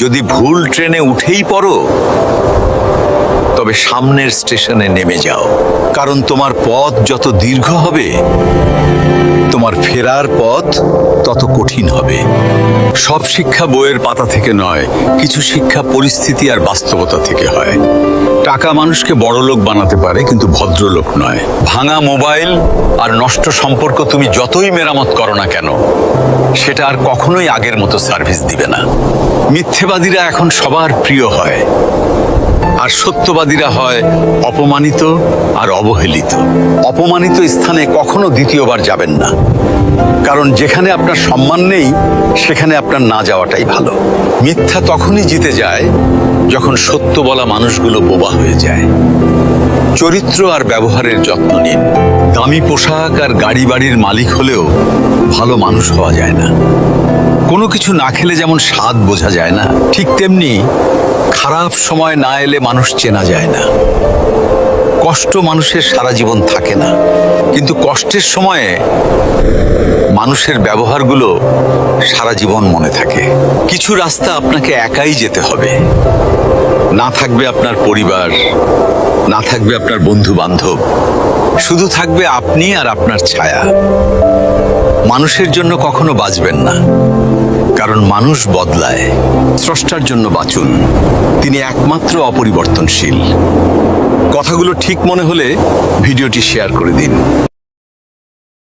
যদি ভুল ট্রেনে উঠেই পড়ো, তবে সামনের স্টেশনে নেমে যাও, কারণ তোমার পথ যত দীর্ঘ হবে, তোমার ফেরার পথ তত কঠিন হবে। সব শিক্ষা বইয়ের পাতা থেকে নয়, কিছু শিক্ষা পরিস্থিতি আর বাস্তবতা থেকে হয়। টাকা মানুষকে বড়লোক বানাতে পারে, কিন্তু ভদ্রলোক নয়। ভাঙা মোবাইল আর নষ্ট সম্পর্ক তুমি যতই মেরামত করো না কেন, সেটা আর কখনোই আগের মতো সার্ভিস দিবে না। মিথ্যেবাদীরা এখন সবার প্রিয় হয়, আর সত্যবাদীরা হয় অপমানিত আর অবহেলিত। অপমানিত স্থানে কখনো দ্বিতীয়বার যাবেন না, কারণ যেখানে আপনার সম্মান নেই, সেখানে আপনার না যাওয়াটাই ভালো। মিথ্যা তখনই জিতে যায় যখন সত্য বলা মানুষগুলো বোবা হয়ে যায়। চরিত্র আর ব্যবহারের যত্ন নিন। দামি পোশাক আর গাড়ি বাড়ির মালিক হলেও ভালো মানুষ হওয়া যায় না। কোনো কিছু না খেলে যেমন স্বাদ বোঝা যায় না, ঠিক তেমনি খারাপ সময় না এলে মানুষ চেনা যায় না। কষ্ট মানুষের সারা জীবন থাকে না, কিন্তু কষ্টের সময়ে মানুষের ব্যবহারগুলো সারা জীবন মনে থাকে। কিছু রাস্তা আপনাকে একাই যেতে হবে। না থাকবে আপনার পরিবার, না থাকবে আপনার বন্ধু বান্ধব, শুধু থাকবে আপনি আর আপনার ছায়া। মানুষের জন্য কখনো বাঁচবেন না, কারণ মানুষ বদলায়। স্রষ্টার জন্য বাঁচুন, তিনি একমাত্র অপরিবর্তনশীল। কথাগুলো ঠিক মনে হলে ভিডিওটি শেয়ার করে দিন।